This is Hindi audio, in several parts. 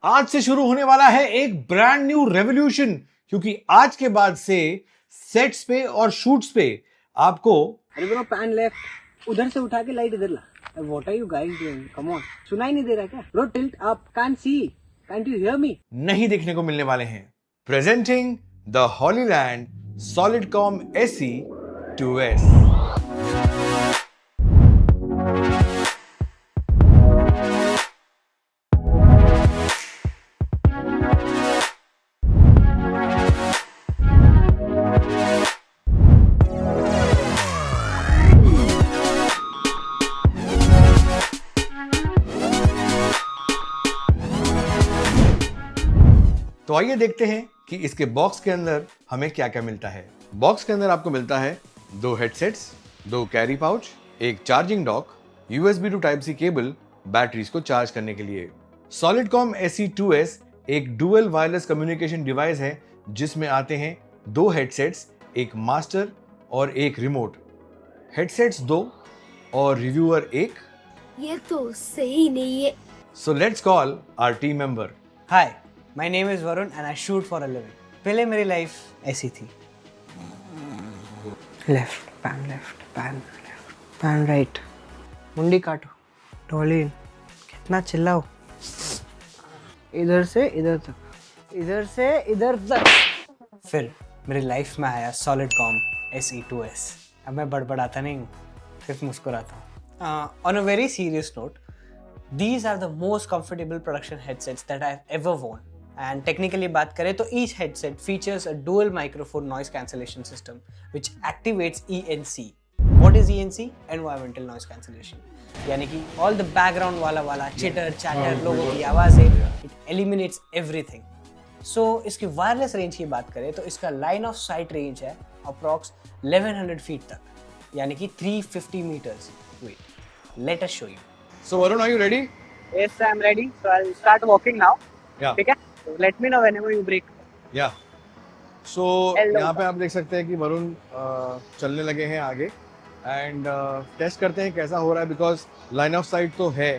आज से शुरू होने वाला है एक ब्रांड न्यू रेवोल्यूशन, क्योंकि आज के बाद से सेट्स पे और शूट्स पे आपको अरे ब्रो पैन लेफ्ट, उधर से उठा के लाइट इधर ला. What are you guys doing? Come on, सुनाई नहीं दे रहा क्या? Bro tilt up, can't see, can't you hear me? नहीं देखने को मिलने वाले हैं. Presenting the Hollyland Solidcom SE 2S. तो आइए देखते हैं कि इसके बॉक्स के अंदर हमें क्या क्या मिलता है. बॉक्स के अंदर आपको मिलता है 2 हेडसेट्स, 2 कैरी पाउच, एक charging dock, USB to Type C cable batteries को चार्ज करने के लिए. सॉलिडकॉम SE 2S एक डुअल वायरलेस कम्युनिकेशन डिवाइस है जिसमें आते हैं 2 हेडसेट्स, एक मास्टर और एक रिमोट. हेडसेट्स 2 और रिव्यूअर 1. ये तो सही नहीं है. So let's call our team member. Hi, my name is Varun and I shoot for a living. पहले मेरी लाइफ ऐसी थी. लेफ्ट पैन राइट, मुंडी काटो, ढोली इन, कितना चिल्लाओ, इधर से इधर तक, इधर से इधर तक. फिर मेरी लाइफ में आया सॉलिडकॉम SE 2S. अब मैं बड़बड़ाता नहीं हूँ, सिर्फ मुस्कुराता हूँ. On a very serious note, these are the most comfortable production headsets that I've ever worn. And technically बात करें तो each headset features a dual microphone noise cancellation system which activates ENC. What is ENC? Environmental noise cancellation. यानी कि all the background वाला chitter chatter लोगों की आवाज़ें, it eliminates everything. So इसकी wireless range की बात करें तो इसका line of sight range है approx 1100 feet तक, यानी कि 350 meters. Wait, let us show you. So Varun, are you ready? Yes, I'm ready. So I'll start walking now. Yeah. ठीक है? So let me know whenever you break. Yeah. So Hello. यहाँ पे आप देख सकते हैं कि वरुण चलने लगे हैं आगे एंड टेस्ट करते हैं कैसा हो रहा है, बिकॉज लाइन ऑफ साइट तो है,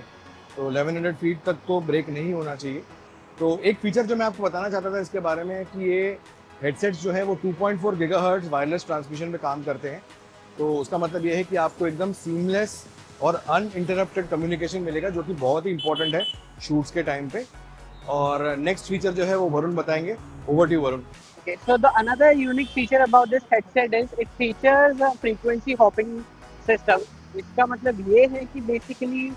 तो 1100 फीट तक तो ब्रेक नहीं होना चाहिए. तो एक फीचर जो मैं आपको बताना चाहता था इसके बारे में कि ये हेडसेट्स जो है वो 2.4 गीगाहर्ट्ज वायरलेस ट्रांसमिशन में काम करते हैं. तो उसका मतलब ये है कि आपको एकदम सीमलेस और अनइंटरप्टेड कम्युनिकेशन मिलेगा, जो कि बहुत ही इंपॉर्टेंट है शूट्स के टाइम पे. और नेक्स्ट फीचर जो है वो वरुण बताएंगे. Over to Varun. Okay, so the another unique feature about this headset is it features a frequency hopping system. इसका मतलब ये है कि बेसिकली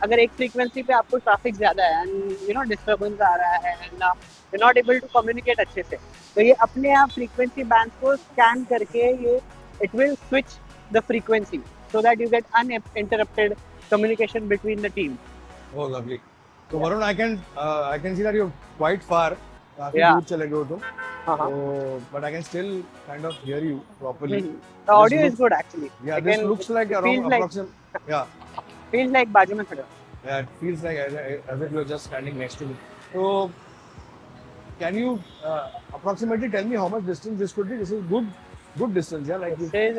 अगर एक फ्रीक्वेंसी पे आपको ट्रैफिक ज़्यादा है एंड डिस्टर्बेंस आ रहा है and you not able to communicate अच्छे से, तो ये अपने आप फ्रीक्वेंसी बैंड को स्कैन करके ये it will switch the frequency so that you get uninterrupted communication between the team. Oh, lovely. So Varun, I can see that you're quite far. काफी Yeah. दूर चले गए हो तुम. Uh-huh. So, but I can still kind of hear you properly. The audio This is good actually. Yeah, I this can- looks like it around feels like approximate. Yeah, feels like बाजू में खड़े हो. yeah, it feels like as if you're just standing next to me. So, can you approximately tell me how much distance this could be? This is good distance, yeah. Like, This is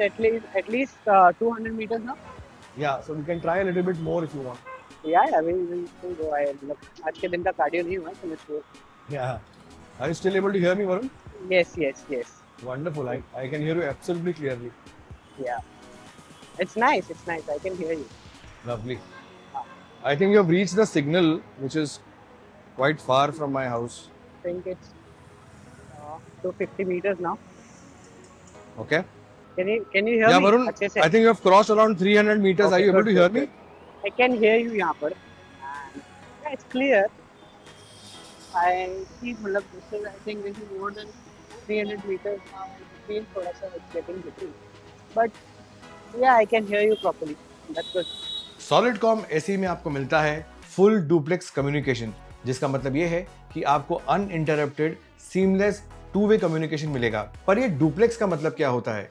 at least 200 meters now. yeah. So we can try a little bit more if you want. Yeah, we will go. आज के दिन का कार्डियो नहीं हुआ तो मैं Yeah. Are you still able to hear me, Varun? yes. Wonderful. I can hear you absolutely clearly. Yeah. It's nice. I can hear you. Lovely. I think you have reached the signal, which is quite far from my house. I think it's 250 meters now. Okay. Can you hear Yeah, me? Varun, अच्छे से? I think you have crossed around 300 meters. Okay, Are you able good, to hear good, me? I can hear you यहाँ पर. And yeah, it's clear. I see, मतलब this is, I think this is more than 300 meters now. I feel थोड़ा सा it's getting difficult. But yeah, I can hear you properly. That's good. Solidcom SE में आपको मिलता है फुल डुप्लेक्स कम्युनिकेशन, जिसका मतलब ये है कि आपको uninterrupted seamless two way communication मिलेगा. पर ये डुप्लेक्स का मतलब क्या होता है?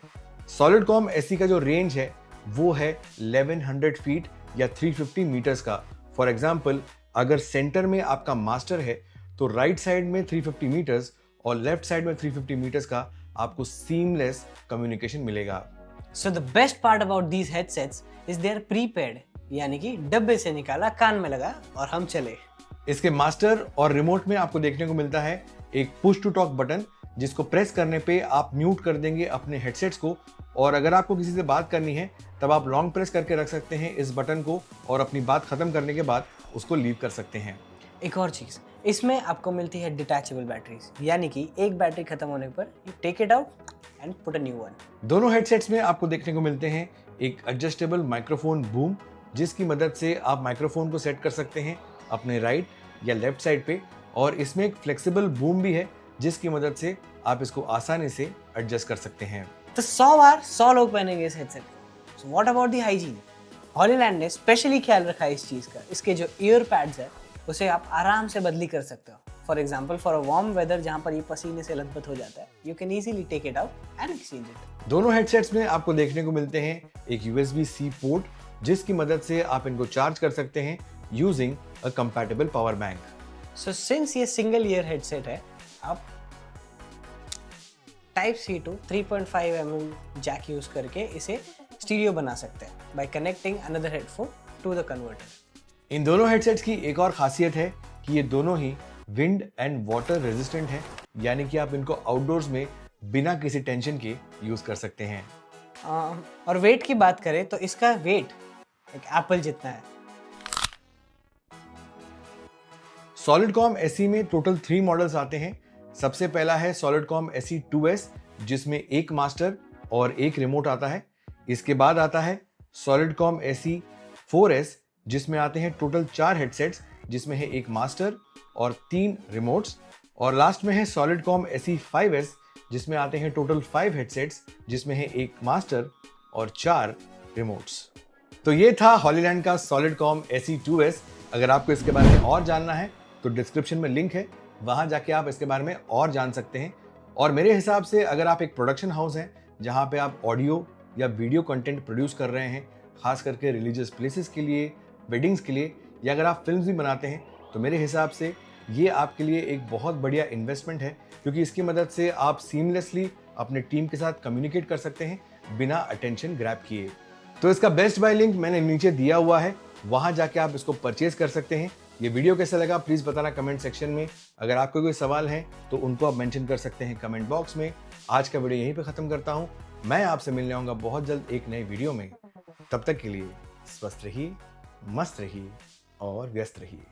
Solidcom SE का जो रेंज है वो है 1100 फीट या 350 मीटर्स का. फॉर एग्जाम्पल, अगर सेंटर में आपका मास्टर है तो राइट साइड में 350 मीटर्स और लेफ्ट साइड में 350 मीटर्स का आपको सीमलेस कम्युनिकेशन मिलेगा. So the best part about these headsets is they are prepaid, यानी कि डब्बे से निकाला, कान में लगा और हम चले. इसके मास्टर और रिमोट में आपको देखने को मिलता है एक पुश टू टॉक बटन, जिसको प्रेस करने पे आप म्यूट कर देंगे अपने हेडसेट्स को, और अगर आपको किसी से बात करनी है तब आप लॉन्ग प्रेस करके रख सकते हैं इस बटन को, और अपनी बात खत्म करने के बाद उसको लीव कर सकते हैं। एक और चीज़, इसमें आपको मिलती है डिटैचेबल बैटरीज, यानी कि एक बैटरी खत्म होने पर you take it out and put a new one. दोनों हेडसेट्स में आपको देखने को मिलते हैं एक एडजस्टेबल माइक्रोफोन बूम, जिसकी मदद से आप माइक्रोफोन को सेट कर सकते हैं अपने राइट या लेफ्ट साइड पे, और इसमें एक फ्लेक्सिबल बूम भी है जिसकी मदद से आप इसको आसानी से एडजस्ट कर सकते हैं। तो 100 बार 100 लोग पहनेंगे इस हेडसेट को। So what about the hygiene? Hollyland ने स्पेशली ख्याल रखा है इस चीज़ का। इसके जो ईयर पैड्स है उसे आप आराम से बदली कर सकते हो। For example, for a warm weather जहाँ पर ये पसीने से लथपथ हो जाता है, you can easily take it out and exchange it. दोनों हेडसेट्स में आपको देखने को मिलते हैं एक USB-C पोर्ट, जिसकी मदद से आप इनको चार्ज कर सकते हैं using a compatible power bank. So since ये सिंगल ईयर हेडसेट है, आप Type-C to 3.5 mm Jack use करके इसे स्टीरियो बना सकते हैं by connecting another headphone to the converter. इन दोनों हेडसेट्स की एक और खासियत है कि ये दोनों ही विंड एंड वाटर रेजिस्टेंट हैं, यानी कि आप इनको आउटडोर्स में बिना किसी टेंशन के यूज कर सकते हैं। और वेट की बात करें तो इसका वेट एक एप्पल जितना है। Solidcom SE में टोटल 3 मॉडल्स आते हैं। सबसे पहला है Solidcom SE 2S, जिसमें एक मास्टर और एक रिमोट आता है। इसके बाद आता है Solidcom SE 4S, जिसमें आते हैं टोटल 4 हेडसेट्स, जिसमें है एक मास्टर और 3 रिमोट्स। और लास्ट में है Solidcom SE 5S, जिसमें आते हैं टोटल 5 हेडसेट्स, जिसमें है एक मास्टर और 4 रिमोट्स। तो ये था हॉलीलैंड का Solidcom SE 2S। अगर आपको इसके बारे में और जानना है तो डिस्क्रिप्शन में लिंक है, वहां जाके आप इसके बारे में और जान सकते हैं। और मेरे हिसाब से अगर आप एक प्रोडक्शन हाउस हैं जहां पे आप ऑडियो या वीडियो कंटेंट प्रोड्यूस कर रहे हैं, खास करके रिलीजियस प्लेसेस के लिए, वेडिंग्स के लिए, या अगर आप फिल्म्स भी बनाते हैं, तो मेरे हिसाब से ये आपके लिए एक बहुत बढ़िया इन्वेस्टमेंट है, क्योंकि इसकी मदद से आप सीमलेसली अपने टीम के साथ कम्युनिकेट कर सकते हैं बिना अटेंशन ग्रैब किए। तो इसका बेस्ट बाय लिंक मैंने नीचे दिया हुआ है, वहां जाके आप इसको परचेज कर सकते हैं। ये वीडियो कैसा लगा प्लीज बताना कमेंट सेक्शन में। अगर आपको कोई सवाल है तो उनको आप मेंशन कर सकते हैं कमेंट बॉक्स में। आज का वीडियो यहीं पे खत्म करता हूं। मैं आपसे मिलने आऊंगा बहुत जल्द एक नए वीडियो में। तब तक के लिए स्वस्थ रहिए, मस्त रहिए और व्यस्त रहिए।